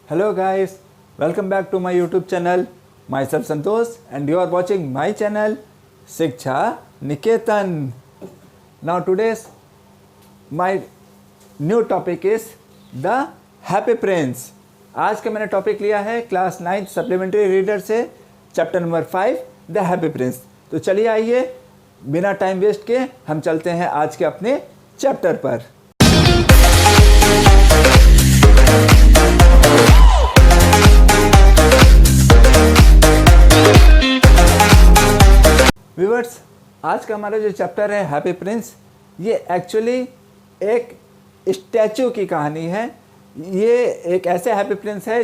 Hello guys, welcome back to my YouTube channel. Myself Santosh and you are watching my channel Shiksha Niketan. Now today's my new topic is the Happy Prince. आज का मैंने topic लिया है class 9 supplementary reader से chapter number 5 the happy Prince. तो चलिए आइए बिना टाइम वेस्ट के हम चलते हैं आज के अपने चैप्टर पर। व्यूअर्स, आज का हमारा जो चैप्टर है हैप्पी प्रिंस, ये एक्चुअली एक स्टैचू की कहानी है। ये एक ऐसे हैप्पी प्रिंस है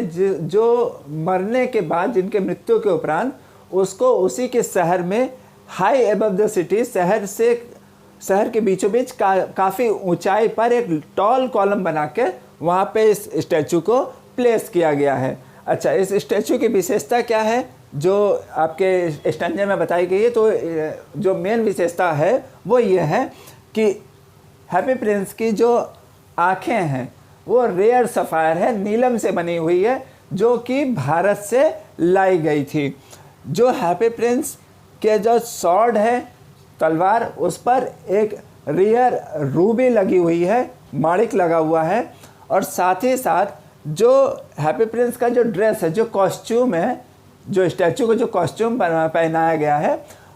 जो मरने के बाद, जिनके मृत्यु के उपरांत उसको उसी के शहर में हाई अबव द सिटी, शहर के बीचों बीच काफ़ी ऊंचाई पर एक टॉल कॉलम बना के वहाँ पे इस स्टैचू को प्लेस किया गया है। अच्छा, इस स्टैचू की विशेषता क्या है जो आपके स्टैंजा में बताई गई है? तो जो मेन विशेषता है वो ये है कि हैप्पी प्रिंस की जो आँखें हैं वो रेयर सफ़ायर है, नीलम से बनी हुई है, जो कि भारत से लाई गई थी। जो हैप्पी प्रिंस के जो स्वॉर्ड है, तलवार, उस पर एक रेयर रूबी लगी हुई है, माणिक लगा हुआ है। और साथ ही साथ जो हैप्पी प्रिंस का जो ड्रेस है, जो कॉस्ट्यूम है, जो स्टैचू को जो कॉस्ट्यूम पहनाया गया है,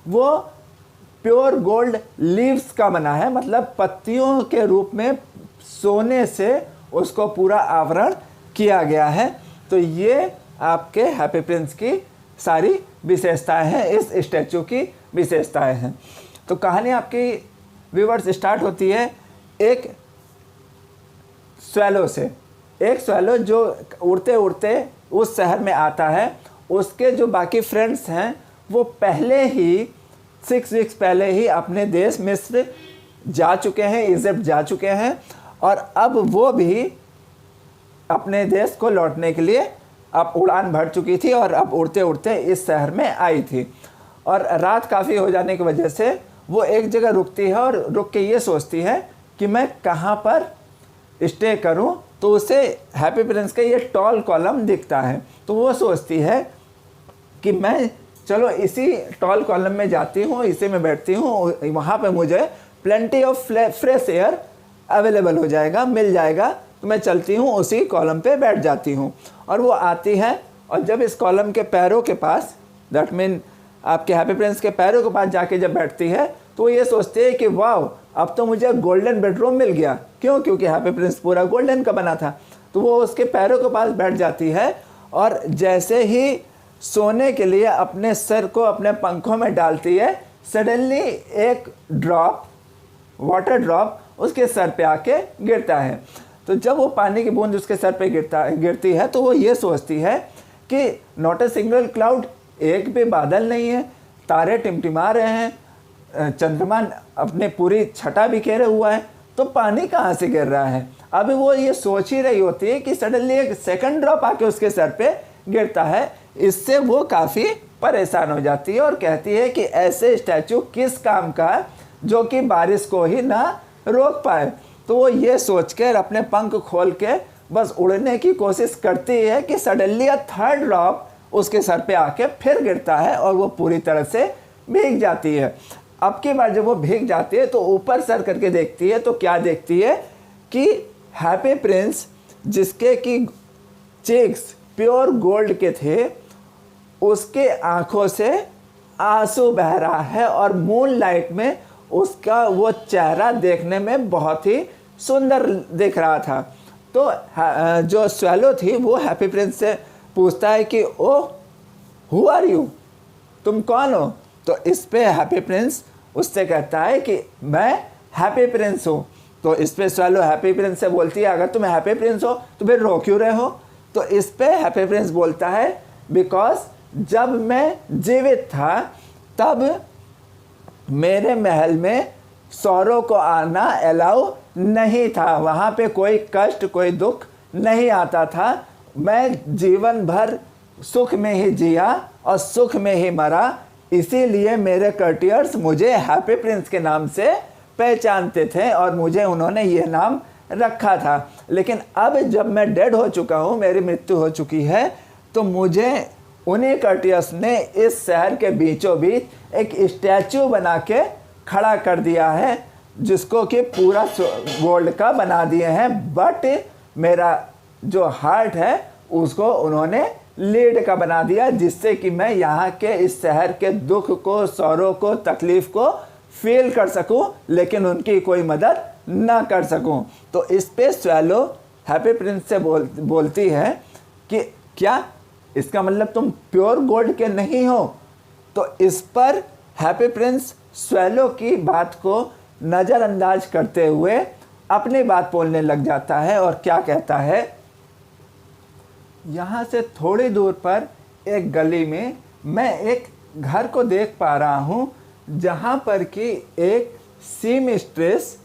वो प्योर गोल्ड लीव्स का बना है, मतलब पत्तियों के रूप में सोने से उसको पूरा आवरण किया गया है। तो ये आपके हैप्पी प्रिंस की सारी विशेषताएं हैं, इस स्टैचू की विशेषताएं हैं। तो कहानी आपकी व्यूअर्स स्टार्ट होती है एक स्वैलो से। एक स्वैलो जो उड़ते उड़ते उस शहर में आता है। उसके जो बाकी फ्रेंड्स हैं वो पहले ही 6 वीक्स पहले ही अपने देश मिस्र जा चुके हैं, इजिप्ट जा चुके हैं, और अब वो भी अपने देश को लौटने के लिए अब उड़ान भर चुकी थी और अब उड़ते उड़ते इस शहर में आई थी। और रात काफ़ी हो जाने की वजह से वो एक जगह रुकती है और रुक के ये सोचती है कि मैं कहाँ पर स्टे करूं। तो उसे हैप्पी प्रिंस का ये टॉल कॉलम दिखता है, तो वो सोचती है कि मैं चलो इसी टॉल कॉलम में जाती हूँ, इसी में बैठती हूँ, वहाँ पे मुझे plenty of fresh air available हो जाएगा, मिल जाएगा, तो मैं चलती हूँ उसी कॉलम पे बैठ जाती हूँ। और वो आती है और जब इस कॉलम के पैरों के पास, दैट मीन आपके हैप्पी प्रिंस के पैरों के पास जाके जब बैठती है, तो वो ये सोचती है कि वाह, अब तो मुझे गोल्डन बेडरूम मिल गया। क्यों? क्योंकि हैप्पी प्रिंस पूरा गोल्डन का बना था। तो वो उसके पैरों के पास बैठ जाती है और जैसे ही सोने के लिए अपने सर को अपने पंखों में डालती है, सडनली एक ड्रॉप, वाटर ड्रॉप उसके सर पे आके गिरता है। तो जब वो पानी की बूंद उसके सर पे गिरती है तो वो ये सोचती है कि नॉट अ सिंगल क्लाउड, एक भी बादल नहीं है, तारे टिमटिमा रहे हैं, चंद्रमा अपने पूरी छटा बिखेरे हुआ है, तो पानी कहाँ से गिर रहा है? अभी वो ये सोच ही रही होती है कि सडनली एक सेकंड ड्रॉप आके उसके सर पे गिरता है। इससे वो काफ़ी परेशान हो जाती है और कहती है कि ऐसे स्टैचू किस काम का जो कि बारिश को ही ना रोक पाए। तो वो ये सोचकर अपने पंख खोल के बस उड़ने की कोशिश करती है कि सडनली थर्ड ड्रॉप उसके सर पे आके फिर गिरता है और वो पूरी तरह से भीग जाती है। अब की बार जब वो भीग जाती है तो ऊपर सर करके देखती है, तो क्या देखती है कि हैप्पी प्रिंस, जिसके कि चीक्स प्योर गोल्ड के थे, उसके आँखों से आंसू बह रहा है और मून लाइट में उसका वो चेहरा देखने में बहुत ही सुंदर दिख रहा था। तो जो स्वैलो थी वो हैप्पी प्रिंस से पूछता है कि ओह, हु आर यू, तुम कौन हो? तो इस पे हैप्पी प्रिंस उससे कहता है कि मैं हैप्पी प्रिंस हूँ। तो इस पे स्वैलो हैप्पी प्रिंस से बोलती है, अगर तुम हैप्पी प्रिंस हो तो फिर रो क्यों रहे हो? तो इस पे हैप्पी प्रिंस बोलता है, बिकॉज जब मैं जीवित था तब मेरे महल में सौरों को आना अलाउ नहीं था, वहाँ पे कोई कष्ट, कोई दुख नहीं आता था। मैं जीवन भर सुख में ही जिया और सुख में ही मरा, इसीलिए मेरे कर्टियर्स मुझे हैप्पी प्रिंस के नाम से पहचानते थे और मुझे उन्होंने ये नाम रखा था, लेकिन अब जब मैं डेड हो चुका हूँ, मेरी मृत्यु हो चुकी है, तो मुझे उन्हीं कर्टियस ने इस शहर के बीचों बीच एक स्टैचू बना के खड़ा कर दिया है, जिसको कि पूरा गोल्ड का बना दिए हैं, बट मेरा जो हार्ट है उसको उन्होंने लीड का बना दिया, जिससे कि मैं यहाँ के इस शहर के दुख को, सौरों को, तकलीफ़ को फील कर सकूं, लेकिन उनकी कोई मदद ना कर सकूं। तो इस पे स्वैलो हैप्पी प्रिंस से बोलती है कि क्या इसका मतलब तुम प्योर गोल्ड के नहीं हो? तो इस पर हैप्पी प्रिंस स्वैलो की बात को नज़रअंदाज करते हुए अपनी बात बोलने लग जाता है और क्या कहता है, यहाँ से थोड़ी दूर पर एक गली में मैं एक घर को देख पा रहा हूँ, जहाँ पर कि एक सीमस्ट्रेस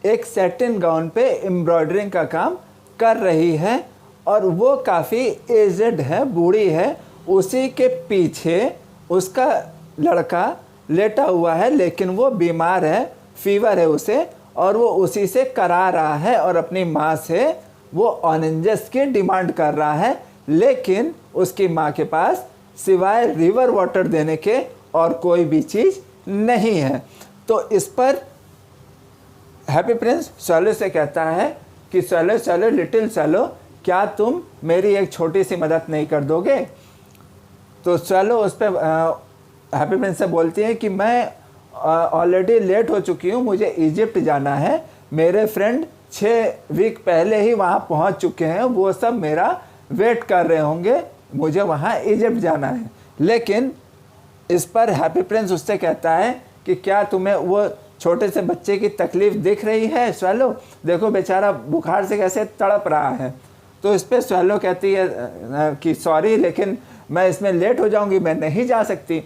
एक सैटिन गाउन पे एम्ब्रॉयडरिंग का काम कर रही है और वो काफ़ी एजड है, बूढ़ी है। उसी के पीछे उसका लड़का लेटा हुआ है, लेकिन वो बीमार है, फीवर है उसे, और वो उसी से करा रहा है और अपनी माँ से वो ऑरेंजेस की डिमांड कर रहा है, लेकिन उसकी माँ के पास सिवाय रिवर वाटर देने के और कोई भी चीज़ नहीं है। तो इस पर हैप्पी प्रिंस स्वैलो से कहता है कि स्वैलो स्वैलो लिटिल स्वैलो, क्या तुम मेरी एक छोटी सी मदद नहीं कर दोगे? तो स्वैलो उस पर हैप्पी प्रिंस से बोलती है कि मैं ऑलरेडी लेट हो चुकी हूँ, मुझे इजिप्ट जाना है, मेरे फ्रेंड 6 वीक पहले ही वहाँ पहुँच चुके हैं, वो सब मेरा वेट कर रहे होंगे, मुझे वहाँ इजिप्ट जाना है। लेकिन इस पर हैप्पी प्रिंस उससे कहता है कि क्या तुम्हें वो छोटे से बच्चे की तकलीफ़ दिख रही है स्वैलो? देखो बेचारा बुखार से कैसे तड़प रहा है। तो इस पर स्वैलो कहती है कि सॉरी, लेकिन मैं इसमें लेट हो जाऊंगी, मैं नहीं जा सकती।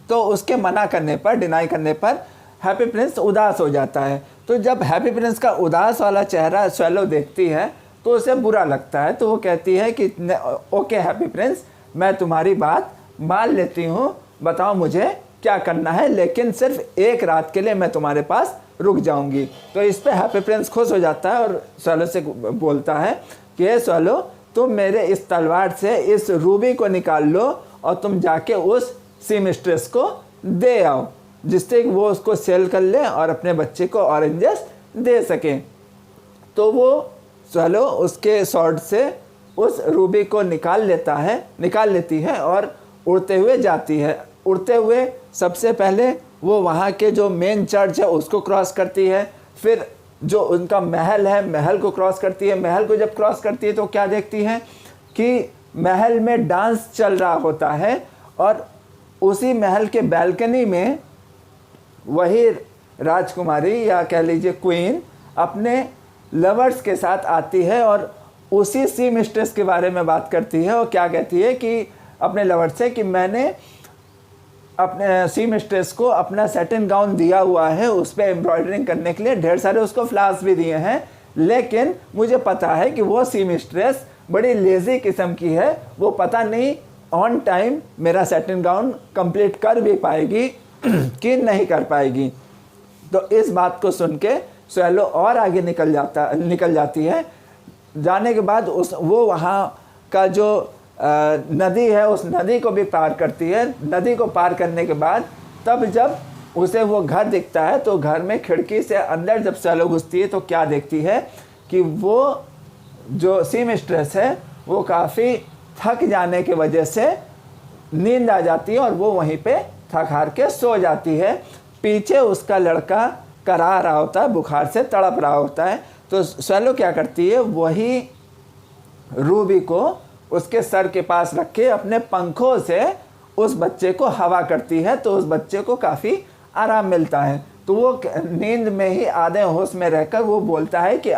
तो उसके मना करने पर, डिनाई करने पर हैप्पी प्रिंस उदास हो जाता है। तो जब हैप्पी प्रिंस का उदास वाला चेहरा स्वैलो देखती है तो उसे बुरा लगता है। तो वो कहती है कि ओके हैप्पी प्रिंस, मैं तुम्हारी बात मान लेती हूँ, बताओ मुझे क्या करना है, लेकिन सिर्फ एक रात के लिए मैं तुम्हारे पास रुक जाऊंगी। तो इस पे हैप्पी प्रिंस खुश हो जाता है और स्वैलो से बोलता है कि स्वैलो, तुम मेरे इस तलवार से इस रूबी को निकाल लो और तुम जाके उस सीमस्ट्रेस को दे आओ, जिससे वो उसको सेल कर ले और अपने बच्चे को ऑरेंजेस दे सके। तो वो स्वैलो उसके स्वॉर्ड से उस रूबी को निकाल लेती है और उड़ते हुए जाती है। उड़ते हुए सबसे पहले वो वहाँ के जो मेन चर्च है उसको क्रॉस करती है, फिर जो उनका महल है महल को क्रॉस करती है। महल को जब क्रॉस करती है तो क्या देखती है कि महल में डांस चल रहा होता है और उसी महल के बैल्कनी में वही राजकुमारी या कह लीजिए क्वीन अपने लवर्स के साथ आती है और उसी सीमस्ट्रेस के बारे में बात करती है। और क्या कहती है कि अपने लवर्स से कि मैंने अपने सीमस्ट्रेस को अपना सैटिन गाउन दिया हुआ है, उस पर एम्ब्रॉयडरिंग करने के लिए ढेर सारे उसको फ्लावर्स भी दिए हैं, लेकिन मुझे पता है कि वो सीमस्ट्रेस बड़ी लेज़ी किस्म की है, वो पता नहीं ऑन टाइम मेरा सैटिन गाउन कंप्लीट कर भी पाएगी कि नहीं कर पाएगी। तो इस बात को सुन के स्वैलो और आगे निकल जाती है। जाने के बाद वो वहाँ का जो नदी है उस नदी को भी पार करती है। नदी को पार करने के बाद तब जब उसे वो घर दिखता है तो घर में खिड़की से अंदर जब स्वैलो घुसती है तो क्या देखती है कि वो जो सीमस्ट्रेस है वो काफ़ी थक जाने की वजह से नींद आ जाती है और वो वहीं पे थक हार के सो जाती है। पीछे उसका लड़का करा रहा होता है, बुखार से तड़प रहा होता है। तो स्वैलो क्या करती है, वही रूबी को उसके सर के पास रख के अपने पंखों से उस बच्चे को हवा करती है, तो उस बच्चे को काफ़ी आराम मिलता है। तो वो नींद में ही आधे होश में रहकर वो बोलता है कि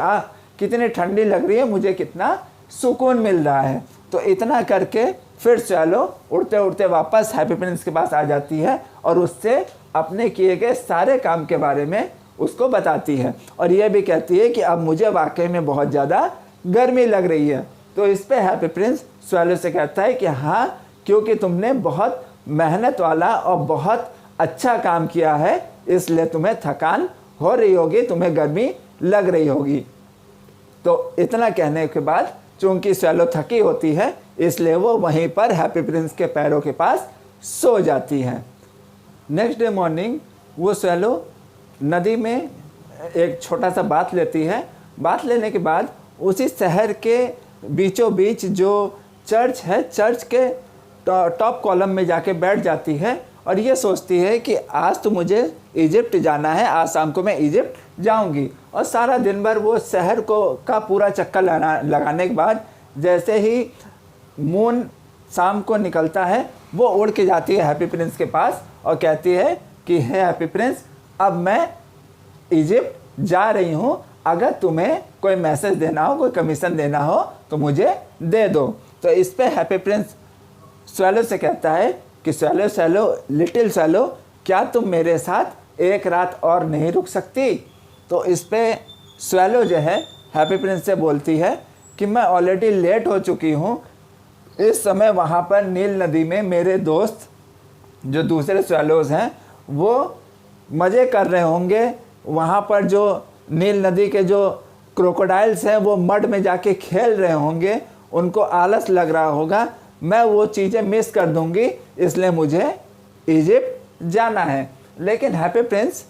कितनी ठंडी लग रही है, मुझे कितना सुकून मिल रहा है। तो इतना करके फिर स्वैलो उड़ते उड़ते वापस हैप्पी प्रिंस के पास आ जाती है और उससे अपने किए गए सारे काम के बारे में उसको बताती है और यह भी कहती है कि अब मुझे वाकई में बहुत ज़्यादा गर्मी लग रही है। तो इस पे हैप्पी प्रिंस स्वैलो से कहता है कि हाँ, क्योंकि तुमने बहुत मेहनत वाला और बहुत अच्छा काम किया है, इसलिए तुम्हें थकान हो रही होगी, तुम्हें गर्मी लग रही होगी। तो इतना कहने के बाद चूंकि स्वैलो थकी होती है इसलिए वो वहीं पर हैप्पी प्रिंस के पैरों के पास सो जाती है। नेक्स्ट डे मॉर्निंग वो स्वैलो नदी में एक छोटा सा बाथ लेती है। बाथ लेने के बाद उसी शहर के बीचों बीच जो चर्च है, चर्च के टॉप कॉलम में जाके बैठ जाती है और ये सोचती है कि आज तो मुझे इजिप्ट जाना है, आज शाम को मैं इजिप्ट जाऊंगी। और सारा दिन भर वो शहर का पूरा चक्कर लगाने के बाद जैसे ही मून शाम को निकलता है वो उड़ के जाती है हैप्पी प्रिंस के पास और कहती है कि हे हैप्पी प्रिंस, अब मैं इजिप्ट जा रही हूँ, अगर तुम्हें कोई मैसेज देना हो, कोई कमीशन देना हो तो मुझे दे दो। तो इस पे हैप्पी प्रिंस स्वैलो से कहता है कि स्वैलो स्वैलो लिटिल स्वैलो, क्या तुम मेरे साथ एक रात और नहीं रुक सकती? तो इस पे स्वैलो जो है हैप्पी प्रिंस से बोलती है कि मैं ऑलरेडी लेट हो चुकी हूँ, इस समय वहाँ पर नील नदी में मेरे दोस्त जो दूसरे स्वैलोज़ हैं वो मज़े कर रहे होंगे, वहाँ पर जो नील नदी के जो क्रोकोडाइल्स हैं वो मड में जाके खेल रहे होंगे, उनको आलस लग रहा होगा, मैं वो चीज़ें मिस कर दूंगी, इसलिए मुझे इजिप्ट जाना है। लेकिन हैप्पी प्रिंस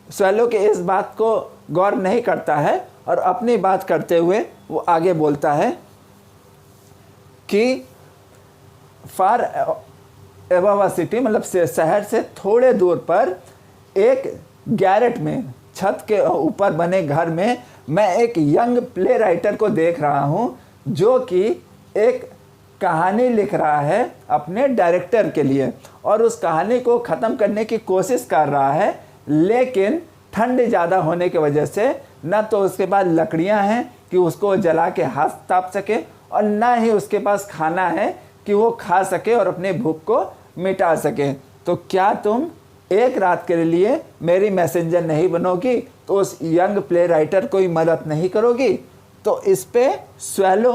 स्वैलो के इस बात को गौर नहीं करता है और अपनी बात करते हुए वो आगे बोलता है कि फार एबव सिटी, मतलब शहर से थोड़े दूर पर एक गैरेट में, छत के ऊपर बने घर में मैं एक यंग प्ले राइटर को देख रहा हूँ जो कि एक कहानी लिख रहा है अपने डायरेक्टर के लिए और उस कहानी को ख़त्म करने की कोशिश कर रहा है, लेकिन ठंड ज़्यादा होने की वजह से ना तो उसके पास लकड़ियाँ हैं कि उसको जला के हाथ ताप सके और ना ही उसके पास खाना है कि वो खा सके और अपनी भूख को मिटा सके। तो क्या तुम एक रात के लिए मेरी मैसेंजर नहीं बनोगी, तो उस यंग प्ले राइटर को ही मदद नहीं करोगी? तो इस पे स्वैलो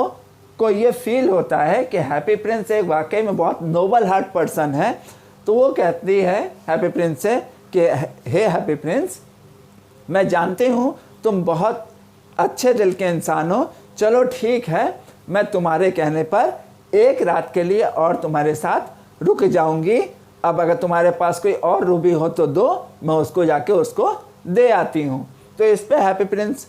को ये फील होता है कि हैप्पी प्रिंस एक वाकई में बहुत नोबल हार्ट पर्सन है। तो वो कहती है हैप्पी प्रिंस से कि हे हैप्पी प्रिंस, मैं जानती हूँ तुम बहुत अच्छे दिल के इंसान हो, चलो ठीक है, मैं तुम्हारे कहने पर एक रात के लिए और तुम्हारे साथ रुक जाऊंगी। अब अगर तुम्हारे पास कोई और रूबी हो तो दो, मैं उसको जाके उसको दे आती हूँ। तो इस पे हैप्पी प्रिंस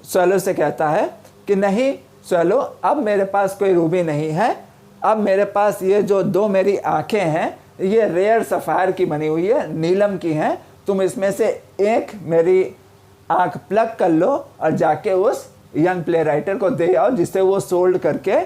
स्वैलो से कहता है कि नहीं स्वैलो, अब मेरे पास कोई रूबी नहीं है, अब मेरे पास ये जो दो मेरी आंखें हैं ये रेयर सफ़ायर की बनी हुई है, नीलम की हैं, तुम इसमें से एक मेरी आंख प्लग कर लो और जाके उस यंग प्ले राइटर को दे आओ, जिससे वो सोल्ड करके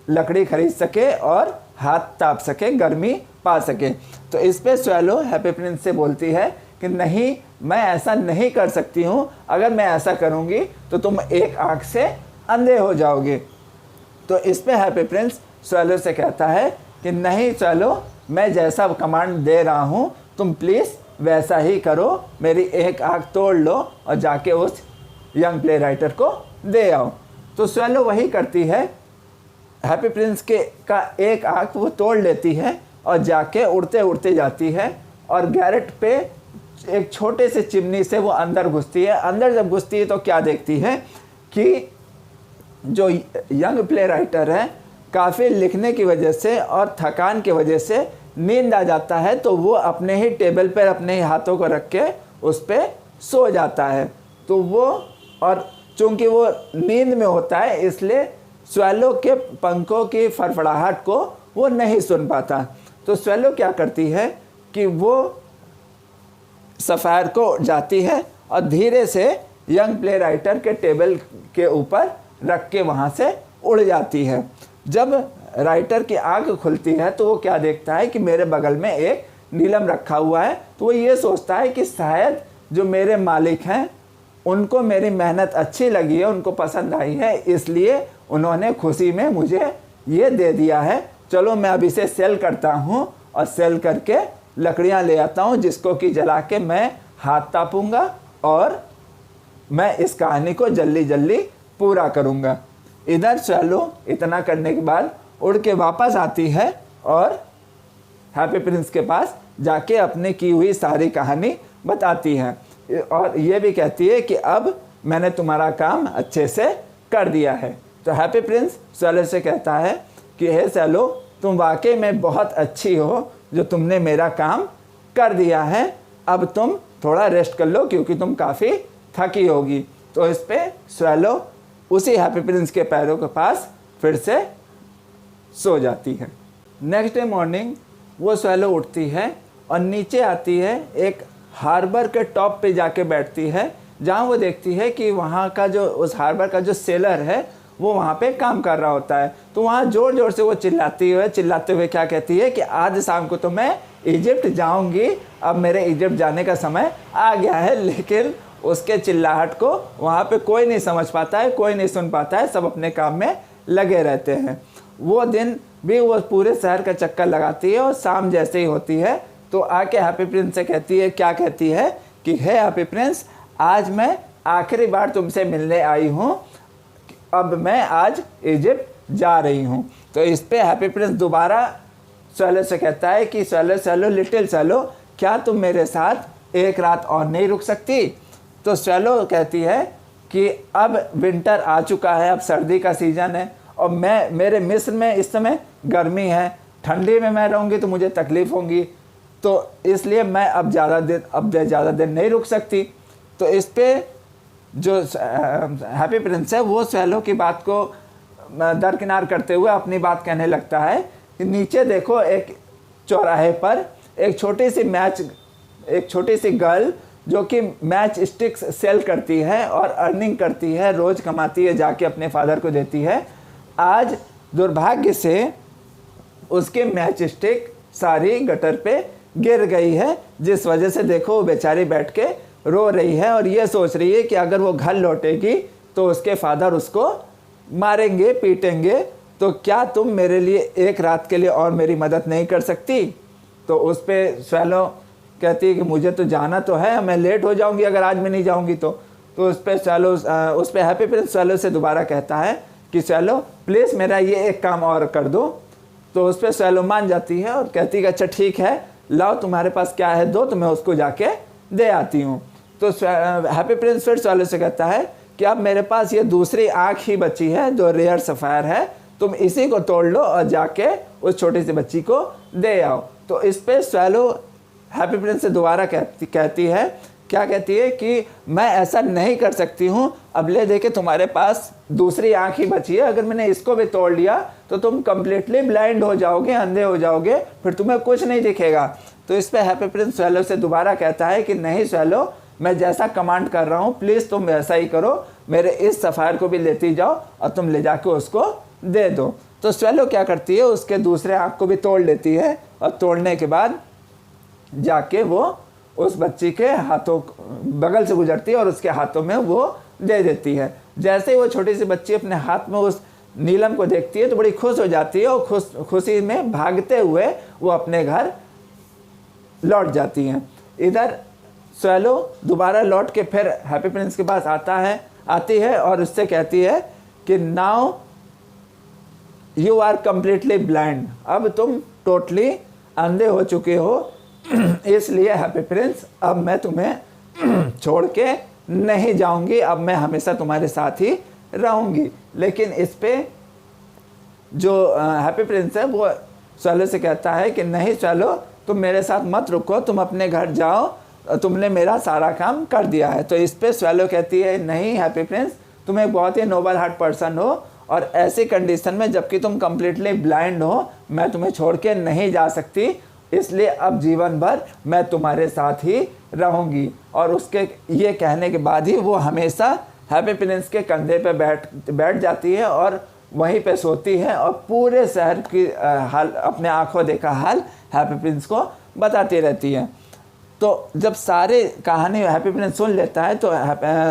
लकड़ी खरीद सके और हाथ ताप सके, गर्मी पा सके। तो इस पे स्वैलो हैप्पी प्रिंस से बोलती है कि नहीं, मैं ऐसा नहीं कर सकती हूँ, अगर मैं ऐसा करूँगी तो तुम एक आंख से अंधे हो जाओगे। तो इस पे हैप्पी प्रिंस स्वैलो से कहता है कि नहीं स्वैलो, मैं जैसा कमांड दे रहा हूँ तुम प्लीज़ वैसा ही करो, मेरी एक आंख तोड़ लो और जाके उस यंग प्ले राइटर को दे आओ। तो स्वैलो वही करती है, हैप्पी प्रिंस का एक आंख वो तोड़ लेती है और जाके उड़ते उड़ते जाती है और गैरेट पे एक छोटे से चिमनी से वो अंदर घुसती है। अंदर जब घुसती है तो क्या देखती है कि जो यंग प्ले राइटर है काफ़ी लिखने की वजह से और थकान की वजह से नींद आ जाता है, तो वो अपने ही टेबल पर अपने ही हाथों को रख के उस पर सो जाता है। तो वो, और चूँकि वो नींद में होता है इसलिए स्वैलो के पंखों की फड़फड़ाहट को वो नहीं सुन पाता। तो स्वैलो क्या करती है कि वो सफ़ायर को जाती है और धीरे से यंग प्ले राइटर के टेबल के ऊपर रख के वहाँ से उड़ जाती है। जब राइटर की आंख खुलती है तो वो क्या देखता है कि मेरे बगल में एक नीलम रखा हुआ है। तो वो ये सोचता है कि शायद जो मेरे मालिक हैं उनको मेरी मेहनत अच्छी लगी है, उनको पसंद आई है, इसलिए उन्होंने खुशी में मुझे ये दे दिया है। चलो मैं अब इसे सेल करता हूँ और सेल करके लकड़ियाँ ले आता हूँ जिसको कि जला के मैं हाथ तापूँगा और मैं इस कहानी को जल्दी जल्दी पूरा करूँगा। इधर स्वैलो इतना करने के बाद उड़ के वापस आती है और हैप्पी प्रिंस के पास जाके अपने की हुई सारी कहानी बताती है और ये भी कहती है कि अब मैंने तुम्हारा काम अच्छे से कर दिया है। तो हैप्पी प्रिंस स्वैलो से कहता है कि हे स्वैलो, तुम वाकई में बहुत अच्छी हो जो तुमने मेरा काम कर दिया है, अब तुम थोड़ा रेस्ट कर लो क्योंकि तुम काफ़ी थकी होगी। तो इस पे स्वैलो उसी हैप्पी प्रिंस के पैरों के पास फिर से सो जाती है। नेक्स्ट डे मॉर्निंग वो स्वैलो उठती है और नीचे आती है, एक हार्बर के टॉप पे जाके बैठती है, जहाँ वो देखती है कि वहाँ का जो उस हार्बर का जो सेलर है वो वहाँ पे काम कर रहा होता है। तो वहाँ ज़ोर ज़ोर से वो चिल्लाते हुए क्या कहती है कि आज शाम को तो मैं इजिप्ट जाऊँगी, अब मेरे इजिप्ट जाने का समय आ गया है। लेकिन उसके चिल्लाहट को वहाँ पे कोई नहीं समझ पाता है, कोई नहीं सुन पाता है, सब अपने काम में लगे रहते हैं। वो दिन भी वो पूरे शहर का चक्कर लगाती है और शाम जैसे ही होती है तो आके हैप्पी प्रिंस से कहती है, क्या कहती है कि हे हैप्पी प्रिंस, आज मैं आखिरी बार तुमसे मिलने आई हूँ, अब मैं आज इजिप्ट जा रही हूँ। तो इस पे हैप्पी प्रिंस दोबारा स्वैलो से कहता है कि स्वैलो लिटिल स्वैलो, क्या तुम मेरे साथ एक रात और नहीं रुक सकती? तो स्वैलो कहती है कि अब विंटर आ चुका है, अब सर्दी का सीज़न है और मेरे मिस्र में इस समय गर्मी है, ठंडी में मैं रहूँगी तो मुझे तकलीफ़ होगी, तो इसलिए मैं अब ज़्यादा दिन नहीं रुक सकती। तो इस पे जो हैप्पी प्रिंस है वो स्वैलो की बात को दरकिनार करते हुए अपनी बात कहने लगता है कि नीचे देखो, एक चौराहे पर एक छोटी सी गर्ल जो कि मैच स्टिक्स सेल करती है और अर्निंग करती है, रोज़ कमाती है, जाके अपने फादर को देती है। आज दुर्भाग्य से उसके मैच स्टिक सारी गटर पे गिर गई है, जिस वजह से देखो वो बेचारी बैठ के रो रही है और ये सोच रही है कि अगर वो घर लौटेगी तो उसके फादर उसको मारेंगे, पीटेंगे, तो क्या तुम मेरे लिए एक रात के लिए और मेरी मदद नहीं कर सकती? तो उस पर स्वैलो कहती है कि मुझे तो जाना तो है, मैं लेट हो जाऊंगी अगर आज मैं नहीं जाऊंगी तो उस पर हैप्पी प्रिंस स्वैलो से दोबारा कहता है कि स्वैलो प्लीज़ मेरा ये एक काम और कर दो। तो उस पर स्वैलो मान जाती है और कहती है अच्छा ठीक है, लाओ तुम्हारे पास क्या है दो, तो मैं उसको जाके दे आती हूँ। तो हैप्पी प्रिंस फिर स्वैलो से कहता है कि अब मेरे पास ये दूसरी आँख ही बची है जो रेयर सफ़ायर है, तुम इसी को तोड़ लो और जाके उस छोटी सी बच्ची को दे आओ। तो इस पर स्वैलो हैप्पी प्रिंस से दोबारा कहती है, क्या कहती है कि मैं ऐसा नहीं कर सकती हूँ, अब ले देखे तुम्हारे पास दूसरी आँख ही बची है, अगर मैंने इसको भी तोड़ लिया तो तुम कम्प्लीटली ब्लाइंड हो जाओगे, अंधे हो जाओगे, फिर तुम्हें कुछ नहीं दिखेगा। तो इस पर हैप्पी प्रिंस स्वैलो से दोबारा कहता है कि नहीं स्वैलो, मैं जैसा कमांड कर रहा हूँ प्लीज़ तुम वैसा ही करो, मेरे इस सफ़ायर को भी लेती जाओ और तुम ले जाके उसको दे दो। तो स्वैलो क्या करती है, उसके दूसरे आँख को भी तोड़ लेती है और तोड़ने के बाद जाके वो उस बच्ची के हाथों बगल से गुजरती है और उसके हाथों में वो दे देती है। जैसे ही वो छोटी सी बच्ची अपने हाथ में उस नीलम को देखती है तो बड़ी खुश हो जाती है और खुशी में भागते हुए वो अपने घर लौट जाती हैं। इधर स्वैलो दोबारा लौट के फिर हैप्पी प्रिंस के पास आती है और उससे कहती है कि now you are completely blind, अब तुम टोटली अंधे हो चुके हो, इसलिए हैप्पी प्रिंस अब मैं तुम्हें छोड़ के नहीं जाऊंगी, अब मैं हमेशा तुम्हारे साथ ही रहूंगी। लेकिन इस पे जो हैप्पी प्रिंस है वो स्वैलो से कहता है कि नहीं स्वैलो, तुम मेरे साथ मत रुको, तुम अपने घर जाओ, तुमने मेरा सारा काम कर दिया है। तो इस पे स्वैलो कहती है नहीं हैप्पी प्रिंस, तुम एक बहुत ही नोबल हार्ट पर्सन हो और ऐसी कंडीशन में जबकि तुम कम्प्लीटली ब्लाइंड हो, मैं तुम्हें छोड़ के नहीं जा सकती, इसलिए अब जीवन भर मैं तुम्हारे साथ ही रहूंगी। और उसके ये कहने के बाद ही वो हमेशा हैप्पी प्रिंस के कंधे पे बैठ जाती है और वहीं पे सोती है और पूरे शहर की हाल, अपने आंखों देखा हाल हैप्पी प्रिंस को बताती रहती है। तो जब सारे कहानी हैप्पी प्रिंस सुन लेता है तो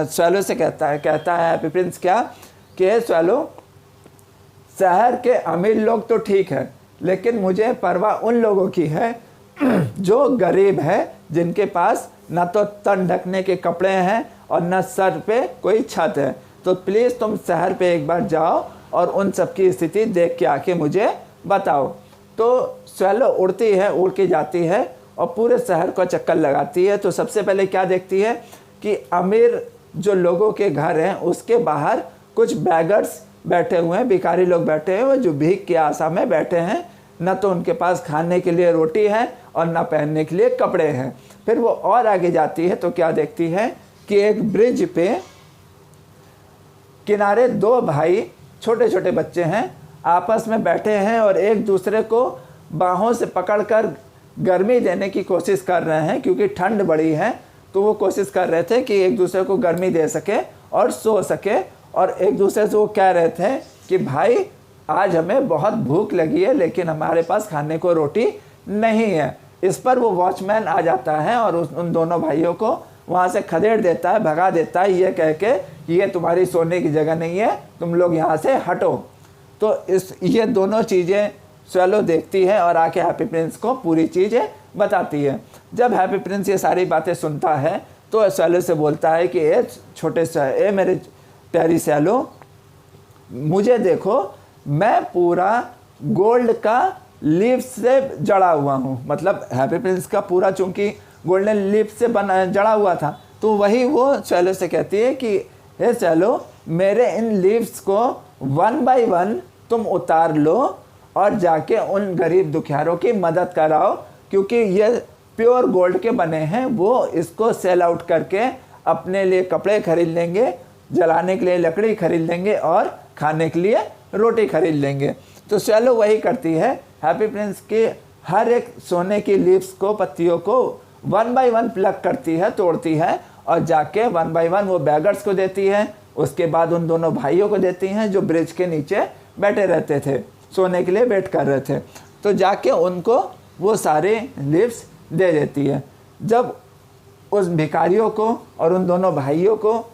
स्वैलो से कहता है हैप्पी प्रिंस क्या कि स्वैलो, शहर के अमीर लोग तो ठीक है, लेकिन मुझे परवाह उन लोगों की है जो गरीब है, जिनके पास न तो तन ढकने के कपड़े हैं और न सर पे कोई छत है। तो प्लीज़ तुम शहर पे एक बार जाओ और उन सब की स्थिति देख के आके मुझे बताओ। तो स्वैलो उड़ती है, उड़ के जाती है और पूरे शहर को चक्कर लगाती है। तो सबसे पहले क्या देखती है कि अमीर जो लोगों के घर हैं उसके बाहर कुछ बैगर्स बैठे हुए हैं, भिखारी लोग बैठे हुए हैं जो भीख की आशा में बैठे हैं। न तो उनके पास खाने के लिए रोटी है और न पहनने के लिए कपड़े हैं। फिर वो और आगे जाती है तो क्या देखती है कि एक ब्रिज पे किनारे दो भाई, छोटे छोटे बच्चे हैं, आपस में बैठे हैं और एक दूसरे को बाहों से पकड़कर गर्मी देने की कोशिश कर रहे हैं, क्योंकि ठंड बड़ी है। तो वो कोशिश कर रहे थे कि एक दूसरे को गर्मी दे सके और सो सके। और एक दूसरे से वो कह रहे थे कि भाई आज हमें बहुत भूख लगी है, लेकिन हमारे पास खाने को रोटी नहीं है। इस पर वो वॉचमैन आ जाता है और उन दोनों भाइयों को वहाँ से खदेड़ देता है, भगा देता है, ये कह के ये तुम्हारी सोने की जगह नहीं है, तुम लोग यहाँ से हटो। तो ये दोनों चीज़ें स्वैलो देखती है और आके हैप्पी प्रिंस को पूरी चीज़ें बताती है। जब हैप्पी प्रिंस ये सारी बातें सुनता है तो स्वैलो से बोलता है कि ए मेरे प्यारी स्वैलो, मुझे देखो, मैं पूरा गोल्ड का लीफ से जड़ा हुआ हूँ। मतलब हैप्पी प्रिंस का पूरा चूँकि गोल्डन लीफ से बना जड़ा हुआ था, तो वही वो स्वैलो से कहती है कि हे स्वैलो, मेरे इन लीव्स को 1 बाय 1 तुम उतार लो और जाके उन गरीब दुखियारों की मदद कराओ, क्योंकि ये प्योर गोल्ड के बने हैं। वो इसको सेल आउट करके अपने लिए कपड़े खरीद लेंगे, जलाने के लिए लकड़ी खरीद लेंगे और खाने के लिए रोटी खरीद लेंगे। तो स्वैलो वही करती है, हैप्पी प्रिंस के हर एक सोने की लीव्स को, पत्तियों को 1 बाय 1 प्लग करती है, तोड़ती है और जाके 1 बाय 1 वो बैगर्स को देती है। उसके बाद उन दोनों भाइयों को देती हैं जो ब्रिज के नीचे बैठे रहते थे, सोने के लिए वेट कर रहे थे। तो जाके उनको वो सारे लीव्स दे देती है। जब उस भिखारियों को और उन दोनों भाइयों को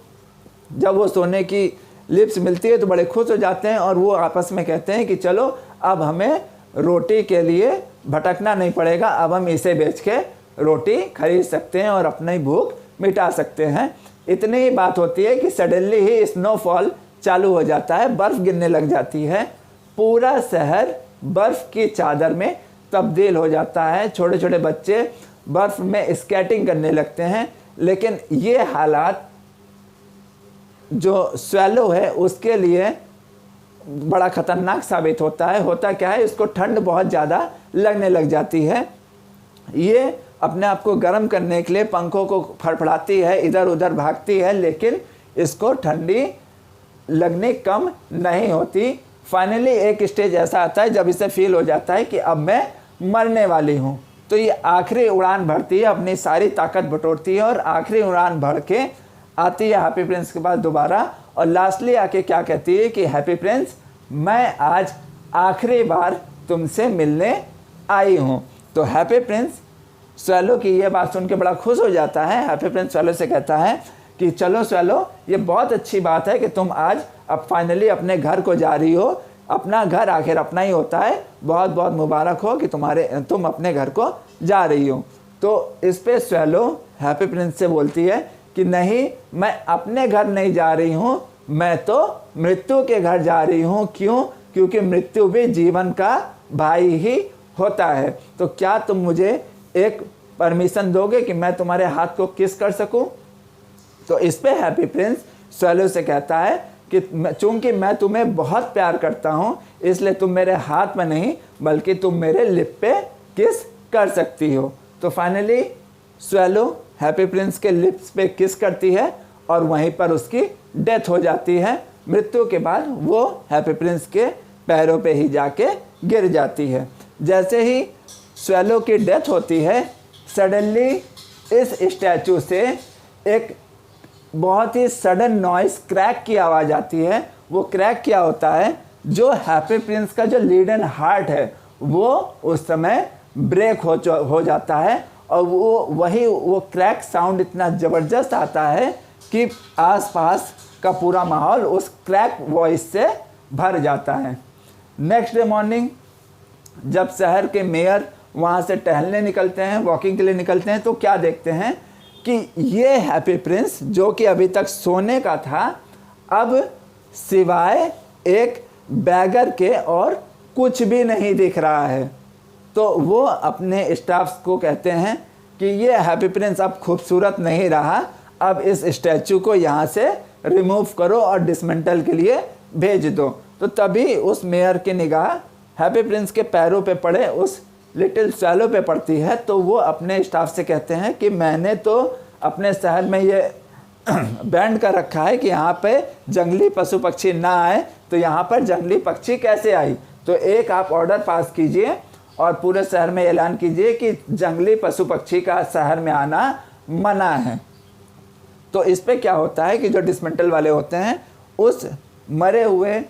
जब वो सोने की लिप्स मिलती है तो बड़े खुश हो जाते हैं और वो आपस में कहते हैं कि चलो अब हमें रोटी के लिए भटकना नहीं पड़ेगा, अब हम इसे बेच के रोटी खरीद सकते हैं और अपनी भूख मिटा सकते हैं। इतनी ही बात होती है कि सडनली ही स्नोफॉल चालू हो जाता है, बर्फ़ गिरने लग जाती है। पूरा शहर बर्फ़ की चादर में तब्दील हो जाता है। छोटे छोटे बच्चे बर्फ़ में स्केटिंग करने लगते हैं। लेकिन ये हालात जो स्वैलो है उसके लिए बड़ा ख़तरनाक साबित होता है। होता क्या है, इसको ठंड बहुत ज़्यादा लगने लग जाती है। ये अपने आप को गर्म करने के लिए पंखों को फड़फड़ाती है, इधर उधर भागती है, लेकिन इसको ठंडी लगनी कम नहीं होती। फाइनली एक स्टेज ऐसा आता है जब इसे फील हो जाता है कि अब मैं मरने वाली हूँ। तो ये आखिरी उड़ान भरती है, अपनी सारी ताकत बटोरती है और आखिरी उड़ान भर के आती है हैप्पी प्रिंस के पास दोबारा। और लास्टली आके क्या कहती है कि हैप्पी प्रिंस, मैं आज आखिरी बार तुमसे मिलने आई हूँ। तो हैप्पी प्रिंस स्वैलो की ये बात सुन के बड़ा खुश हो जाता है। हैप्पी प्रिंस स्वैलो से कहता है कि चलो स्वैलो, ये बहुत अच्छी बात है कि तुम आज अब फाइनली अपने घर को जा रही हो। अपना घर आखिर अपना ही होता है। बहुत बहुत मुबारक हो कि तुम अपने घर को जा रही हो। तो इस पे स्वैलो हैप्पी प्रिंस से बोलती है कि नहीं, मैं अपने घर नहीं जा रही हूँ, मैं तो मृत्यु के घर जा रही हूँ। क्यों? क्योंकि मृत्यु भी जीवन का भाई ही होता है। तो क्या तुम मुझे एक परमिशन दोगे कि मैं तुम्हारे हाथ को किस कर सकूं? तो इस पे हैप्पी प्रिंस स्वैलो से कहता है कि चूंकि मैं तुम्हें बहुत प्यार करता हूं, इसलिए तुम मेरे हाथ में नहीं बल्कि तुम मेरे लिप पे किस कर सकती हो। तो फाइनली स्वैलो हैप्पी प्रिंस के लिप्स पे किस करती है और वहीं पर उसकी डेथ हो जाती है। मृत्यु के बाद वो हैप्पी प्रिंस के पैरों पे ही जाके गिर जाती है। जैसे ही स्वैलो की डेथ होती है, सडनली इस स्टैचू से एक बहुत ही सडन नॉइस, क्रैक की आवाज़ आती है। वो क्रैक क्या होता है, जो हैप्पी प्रिंस का जो लीडन हार्ट है वो उस समय ब्रेक हो जाता है। और वो क्रैक साउंड इतना ज़बरदस्त आता है कि आसपास का पूरा माहौल उस क्रैक वॉइस से भर जाता है। नेक्स्ट डे मॉर्निंग जब शहर के मेयर वहाँ से टहलने निकलते हैं, वॉकिंग के लिए निकलते हैं, तो क्या देखते हैं कि ये हैप्पी प्रिंस जो कि अभी तक सोने का था, अब सिवाय एक बैगर के और कुछ भी नहीं दिख रहा है। तो वो अपने स्टाफ्स को कहते हैं कि ये हैप्पी प्रिंस अब खूबसूरत नहीं रहा, अब इस स्टैचू को यहाँ से रिमूव करो और डिसमेंटल के लिए भेज दो। तो तभी उस मेयर की निगाह हैप्पी प्रिंस के पैरों पे पड़े, उस लिटिल स्वैलो पे पड़ती है। तो वो अपने स्टाफ से कहते हैं कि मैंने तो अपने शहर में ये बैंड कर रखा है कि यहाँ पे जंगली पशु पक्षी ना आए, तो यहाँ पर जंगली पक्षी कैसे आई। तो एक आप ऑर्डर पास कीजिए और पूरे शहर में ऐलान कीजिए कि जंगली पशु पक्षी का शहर में आना मना है। तो इस पे क्या होता है कि जो डिसमेंटल वाले होते हैं उस मरे हुए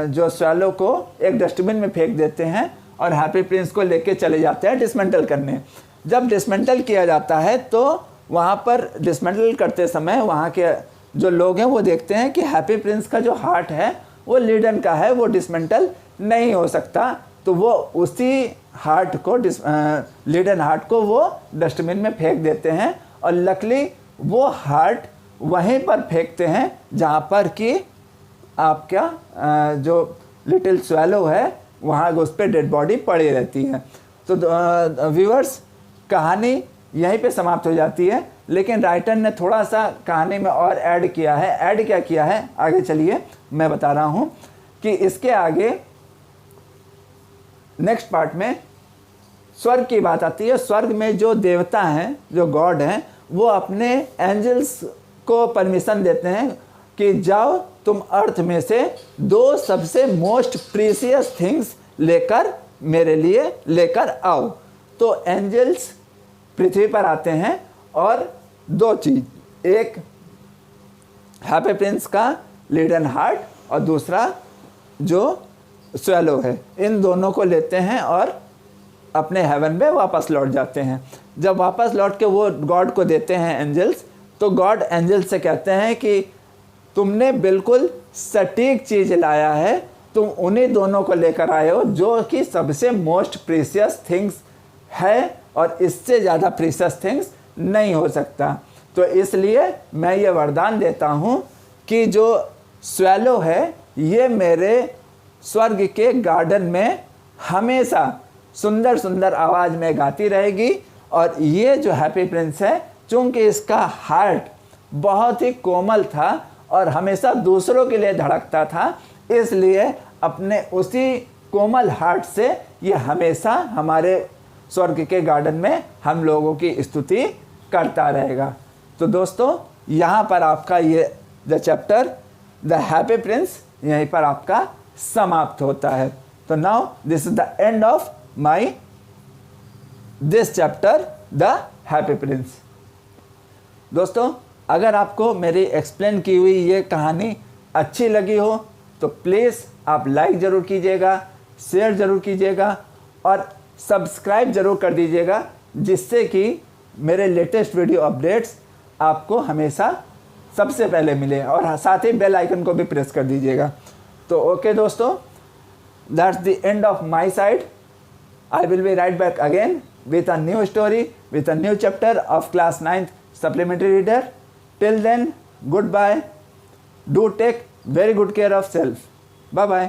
जो स्वैलो को एक डस्टबिन में फेंक देते हैं और हैप्पी प्रिंस को लेके चले जाते हैं डिसमेंटल करने। जब डिसमेंटल किया जाता है तो वहाँ पर डिसमेंटल करते समय वहाँ के जो लोग हैं वो देखते हैं कि हैप्पी प्रिंस का जो हार्ट है वो लीडन का है, वो डिसमेंटल नहीं हो सकता। तो वो उसी हार्ट को लीडन हार्ट को वो डस्टबिन में फेंक देते हैं और लकली वो हार्ट वहीं पर फेंकते हैं जहाँ पर कि आपका जो लिटिल स्वैलो है वहाँ उस पर डेड बॉडी पड़ी रहती है। तो व्यूअर्स, कहानी यहीं पे समाप्त हो जाती है, लेकिन राइटर ने थोड़ा सा कहानी में और ऐड किया है। ऐड क्या किया है आगे चलिए मैं बता रहा हूँ कि इसके आगे नेक्स्ट पार्ट में स्वर्ग की बात आती है। स्वर्ग में जो देवता हैं, जो गॉड हैं, वो अपने एंजल्स को परमिशन देते हैं कि जाओ तुम अर्थ में से 2 सबसे मोस्ट प्रीसियस थिंग्स लेकर मेरे लिए लेकर आओ। तो एंजल्स पृथ्वी पर आते हैं और 2 चीज़, एक हैप्पी प्रिंस का लीडन हार्ट और दूसरा जो स्वैलो है, इन दोनों को लेते हैं और अपने हेवन में वापस लौट जाते हैं। जब वापस लौट के वो गॉड को देते हैं एंजल्स, तो गॉड एंजल से कहते हैं कि तुमने बिल्कुल सटीक चीज़ लाया है, तुम उन्हीं दोनों को लेकर आए हो जो कि सबसे मोस्ट प्रीसियस थिंग्स है और इससे ज़्यादा प्रीसियस थिंग्स नहीं हो सकता। तो इसलिए मैं ये वरदान देता हूँ कि जो स्वैलो है ये मेरे स्वर्ग के गार्डन में हमेशा सुंदर सुंदर आवाज़ में गाती रहेगी। और ये जो हैप्पी प्रिंस है, चूँकि इसका हार्ट बहुत ही कोमल था और हमेशा दूसरों के लिए धड़कता था, इसलिए अपने उसी कोमल हार्ट से ये हमेशा हमारे स्वर्ग के गार्डन में हम लोगों की स्तुति करता रहेगा। तो दोस्तों, यहाँ पर आपका ये the chapter the happy Prince यहीं पर आपका समाप्त होता है। तो now this is the end of my this chapter the happy Prince. दोस्तों, अगर आपको मेरी एक्सप्लेन की हुई ये कहानी अच्छी लगी हो तो प्लीज़ आप लाइक ज़रूर कीजिएगा, शेयर ज़रूर कीजिएगा और सब्सक्राइब ज़रूर कर दीजिएगा, जिससे कि मेरे लेटेस्ट वीडियो अपडेट्स आपको हमेशा सबसे पहले मिले, और साथ ही बेल आइकन को भी प्रेस कर दीजिएगा। तो ओके दोस्तों, that's the end of my side. I will be right back again with a new story, with a new chapter of class 9th supplementary reader. Till then, goodbye. Do take very good care of self. Bye bye.